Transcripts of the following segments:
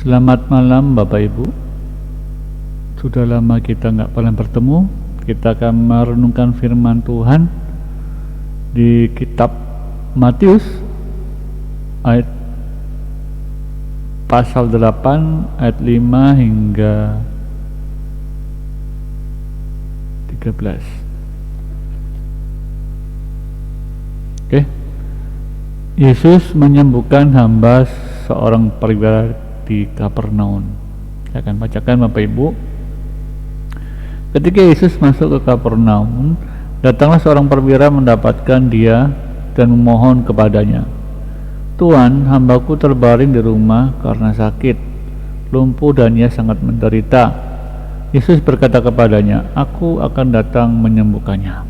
Selamat malam Bapak Ibu. Sudah lama kita nggak pernah bertemu. Kita akan merenungkan firman Tuhan di kitab Matius ayat pasal 8 ayat 5 hingga 13. Oke. Yesus menyembuhkan hamba seorang perwira di Kapernaum. Saya akan bacakan Bapak Ibu. Ketika Yesus masuk ke Kapernaum, datanglah seorang perwira mendapatkan dia dan memohon kepadanya, "Tuan, hambaku terbaring di rumah karena sakit, lumpuh dan ia sangat menderita." Yesus berkata kepadanya, "Aku akan datang menyembuhkannya."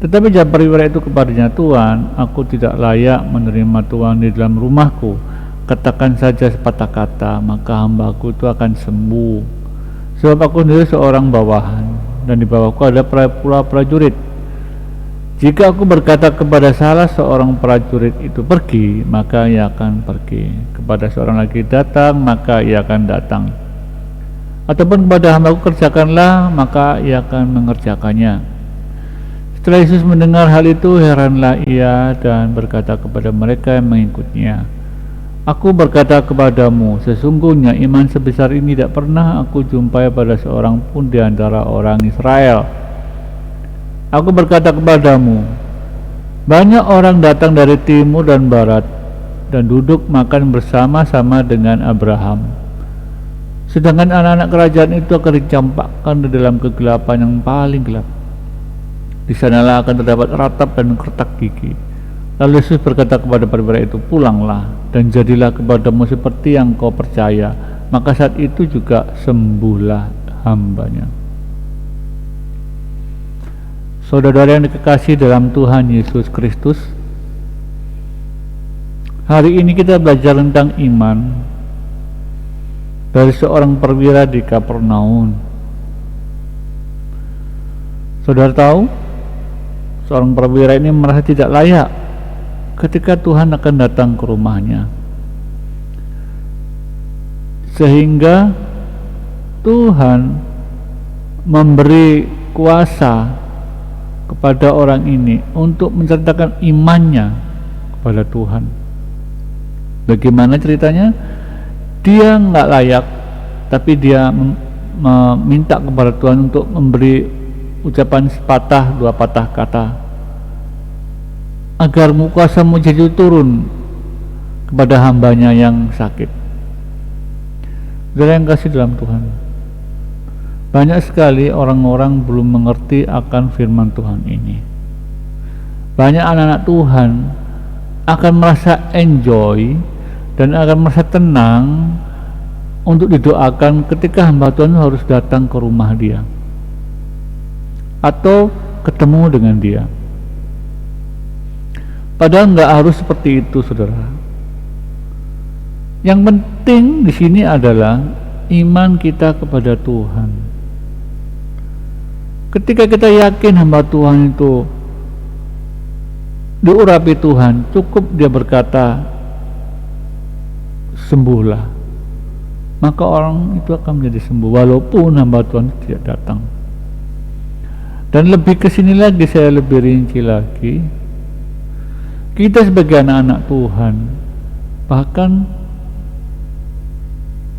Tetapi jawab perwira itu kepadanya, "Tuan, aku tidak layak menerima Tuan di dalam rumahku. Katakan saja sepatah kata, maka hambaku itu akan sembuh. Sebab aku sendiri seorang bawahan, dan di bawahku ada pula prajurit. Jika aku berkata kepada salah seorang prajurit itu pergi, maka ia akan pergi. Kepada seorang lagi datang, maka ia akan datang. Ataupun kepada hambaku kerjakanlah, maka ia akan mengerjakannya." Setelah Yesus mendengar hal itu, heranlah ia dan berkata kepada mereka yang mengikutnya, "Aku berkata kepadamu, sesungguhnya iman sebesar ini tidak pernah aku jumpai pada seorang pun di antara orang Israel. Aku berkata kepadamu, banyak orang datang dari timur dan barat dan duduk makan bersama-sama dengan Abraham. Sedangkan anak-anak kerajaan itu akan dicampakkan di dalam kegelapan yang paling gelap. Di sanalah akan terdapat ratap dan kertak gigi." Lalu Yesus berkata kepada perwira itu, "Pulanglah dan jadilah kepadamu seperti yang kau percaya." Maka saat itu juga sembuhlah hambanya. Saudara yang dikasihi dalam Tuhan Yesus Kristus, hari ini kita belajar tentang iman dari seorang perwira di Kapernaum. Saudara tahu, seorang perwira ini merasa tidak layak ketika Tuhan akan datang ke rumahnya, sehingga Tuhan memberi kuasa kepada orang ini untuk menceritakan imannya kepada Tuhan. Bagaimana ceritanya? Dia nggak layak, tapi dia meminta kepada Tuhan untuk memberi ucapan sepatah dua patah kata agar kuasa mujizat itu turun kepada hambanya yang sakit. Saudara yang kasih dalam Tuhan, banyak sekali orang-orang belum mengerti akan firman Tuhan ini. Banyak anak-anak Tuhan akan merasa enjoy dan akan merasa tenang untuk didoakan ketika hamba Tuhan harus datang ke rumah dia atau ketemu dengan dia. Padahal nggak harus seperti itu, saudara. Yang penting di sini adalah iman kita kepada Tuhan. Ketika kita yakin hamba Tuhan itu diurapi Tuhan, cukup dia berkata, "Sembuhlah," maka orang itu akan menjadi sembuh walaupun hamba Tuhan tidak datang. Dan lebih kesini lagi, saya lebih rinci lagi. Kita sebagai anak-anak Tuhan, bahkan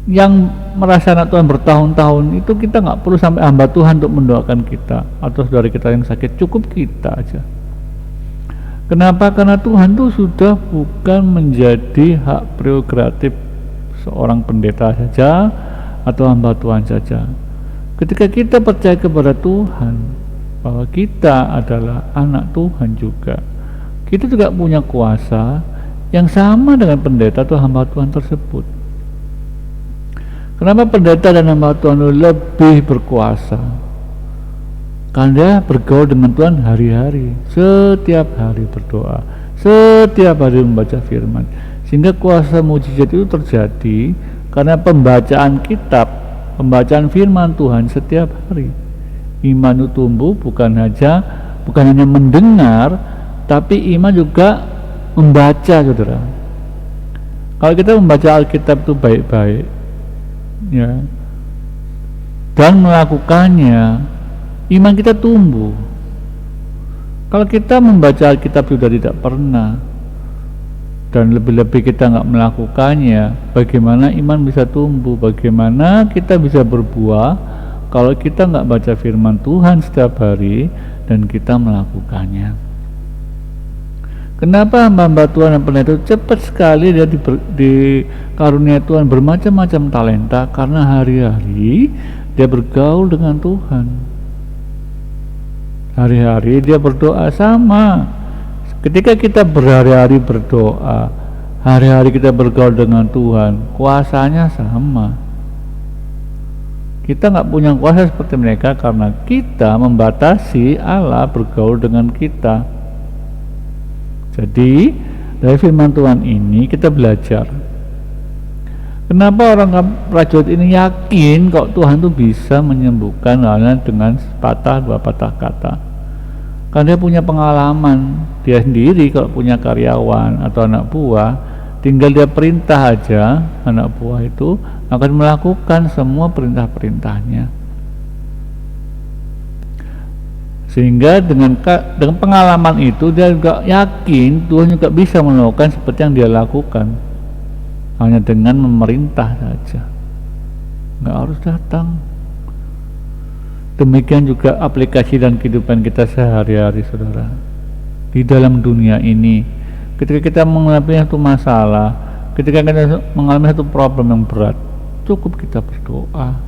yang merasa anak Tuhan bertahun-tahun itu, kita nggak perlu sampai hamba Tuhan untuk mendoakan kita atau saudara kita yang sakit, cukup kita aja. Kenapa? Karena Tuhan itu sudah bukan menjadi hak prerogatif seorang pendeta saja atau hamba Tuhan saja. Ketika kita percaya kepada Tuhan bahwa kita adalah anak Tuhan juga, kita juga punya kuasa yang sama dengan pendeta atau hamba Tuhan tersebut. Kenapa pendeta dan hamba Tuhan lebih berkuasa? Karena dia bergaul dengan Tuhan hari-hari, setiap hari berdoa, setiap hari membaca firman, sehingga kuasa mujizat itu terjadi karena pembacaan kitab, pembacaan firman Tuhan setiap hari. Iman itu tumbuh bukan hanya mendengar, tapi iman juga membaca, saudara. Kalau kita membaca Alkitab itu baik-baik, ya, dan melakukannya, iman kita tumbuh. Kalau kita membaca Alkitab sudah tidak pernah, dan lebih-lebih kita nggak melakukannya, bagaimana iman bisa tumbuh? Bagaimana kita bisa berbuah kalau kita nggak baca firman Tuhan setiap hari dan kita melakukannya? Kenapa hamba-hamba Tuhan dan pendeta itu cepat sekali dia dikaruniai Tuhan bermacam-macam talenta? Karena hari-hari dia bergaul dengan Tuhan. Hari-hari dia berdoa sama. Ketika kita berhari-hari berdoa, hari-hari kita bergaul dengan Tuhan, kuasanya sama. Kita nggak punya kuasa seperti mereka karena kita membatasi Allah bergaul dengan kita. Jadi dari firman Tuhan ini kita belajar kenapa orang prajurit ini yakin kok Tuhan itu bisa menyembuhkan halnya dengan dua patah kata. Karena dia punya pengalaman, dia sendiri kalau punya karyawan atau anak buah, tinggal dia perintah aja, anak buah itu akan melakukan semua perintah-perintahnya. Sehingga dengan pengalaman itu dia juga yakin Tuhan juga bisa melakukan seperti yang dia lakukan, hanya dengan memerintah saja, nggak harus datang. Demikian juga aplikasi dan kehidupan kita sehari-hari, saudara. Di dalam dunia ini, ketika kita mengalami satu masalah, ketika kita mengalami satu problem yang berat, cukup kita berdoa.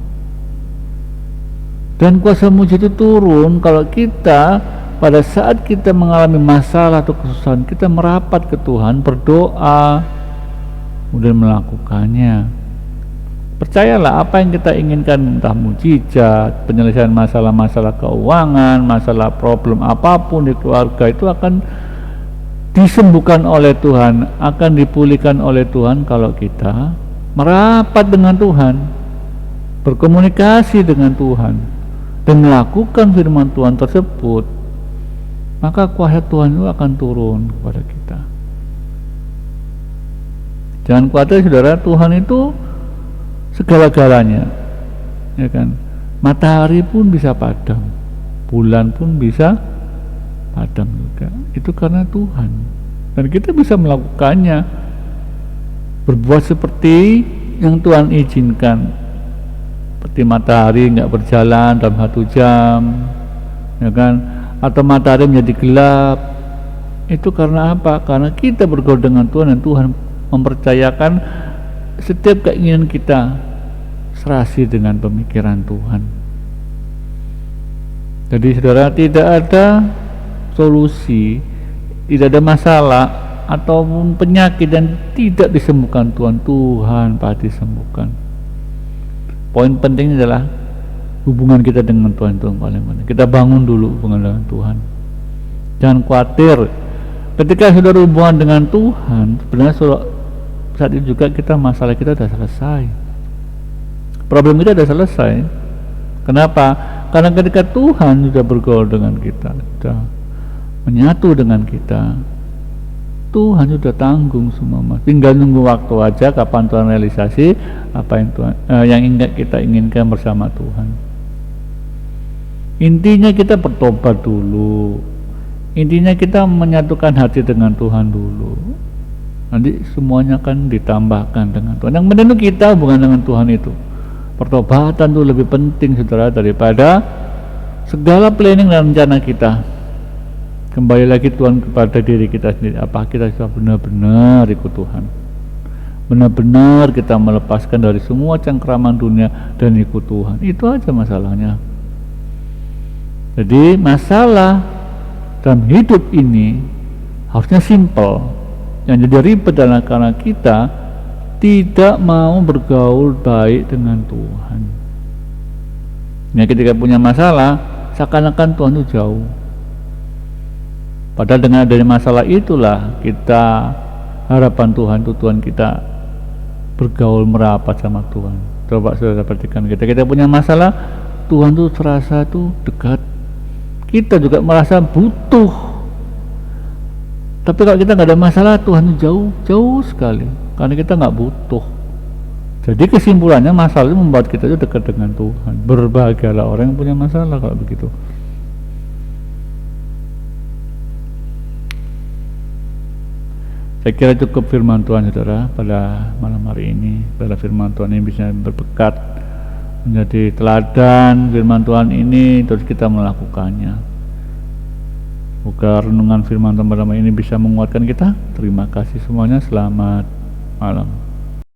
Dan kuasa mujizat itu turun kalau kita pada saat kita mengalami masalah atau kesusahan, kita merapat ke Tuhan, berdoa, kemudian melakukannya. Percayalah, apa yang kita inginkan, entah mujizat, penyelesaian masalah-masalah keuangan, masalah problem apapun di keluarga, itu akan disembuhkan oleh Tuhan, akan dipulihkan oleh Tuhan kalau kita merapat dengan Tuhan, berkomunikasi dengan Tuhan, dan melakukan firman Tuhan tersebut. Maka kuasa Tuhan itu akan turun kepada kita. Jangan khawatir, saudara, Tuhan itu segala-galanya, ya kan? Matahari pun bisa padam, bulan pun bisa padam juga. Itu karena Tuhan, dan kita bisa melakukannya, berbuat seperti yang Tuhan izinkan. Seperti matahari nggak berjalan dalam 1 jam, ya kan? Atau matahari menjadi gelap. Itu karena apa? Karena kita bergaul dengan Tuhan, dan Tuhan mempercayakan setiap keinginan kita serasi dengan pemikiran Tuhan. Jadi saudara, tidak ada solusi, tidak ada masalah ataupun penyakit dan tidak disembuhkan Tuhan. Tuhan pasti sembuhkan. Poin pentingnya adalah hubungan kita dengan Tuhan itu yang paling penting. Kita bangun dulu hubungan dengan Tuhan. Jangan khawatir, ketika saudara hubungan dengan Tuhan, sebenarnya saat itu juga masalah kita sudah selesai, problem kita sudah selesai. Kenapa? Karena ketika Tuhan sudah bergaul dengan kita, sudah menyatu dengan kita, Tuhan sudah tanggung semua, tinggal nunggu waktu aja kapan Tuhan realisasi apa yang Tuhan yang kita inginkan bersama Tuhan. Intinya kita bertobat dulu, intinya kita menyatukan hati dengan Tuhan dulu. Nanti semuanya akan ditambahkan dengan Tuhan. Yang penting kita hubungan dengan Tuhan itu. Pertobatan itu lebih penting, saudara, daripada segala planning dan rencana kita. Kembali lagi Tuhan kepada diri kita sendiri. Apa kita sudah benar-benar ikut Tuhan? Benar-benar kita melepaskan dari semua cengkraman dunia dan ikut Tuhan. Itu aja masalahnya. Jadi masalah dalam hidup ini harusnya simple. Yang jadi ribet adalah karena kita tidak mau bergaul baik dengan Tuhan. Nah, ketika punya masalah, seakan-akan Tuhan itu jauh. Padahal dengan adanya masalah itulah kita harapan Tuhan itu Tuhan kita bergaul merapat sama Tuhan. Coba saudara perhatikan, kita punya masalah, Tuhan tuh terasa tuh dekat. Kita juga merasa butuh Tapi kalau kita nggak ada masalah, Tuhan jauh sekali, karena kita nggak butuh. Jadi kesimpulannya, masalah itu membuat kita itu dekat dengan Tuhan. Berbahagialah orang yang punya masalah kalau begitu. Saya kira cukup firman Tuhan, saudara, pada malam hari ini. Pada firman Tuhan ini bisa berpekat menjadi teladan firman Tuhan ini, terus kita melakukannya. Semoga renungan firman Tuhan pada malam ini bisa menguatkan kita. Terima kasih semuanya, selamat malam.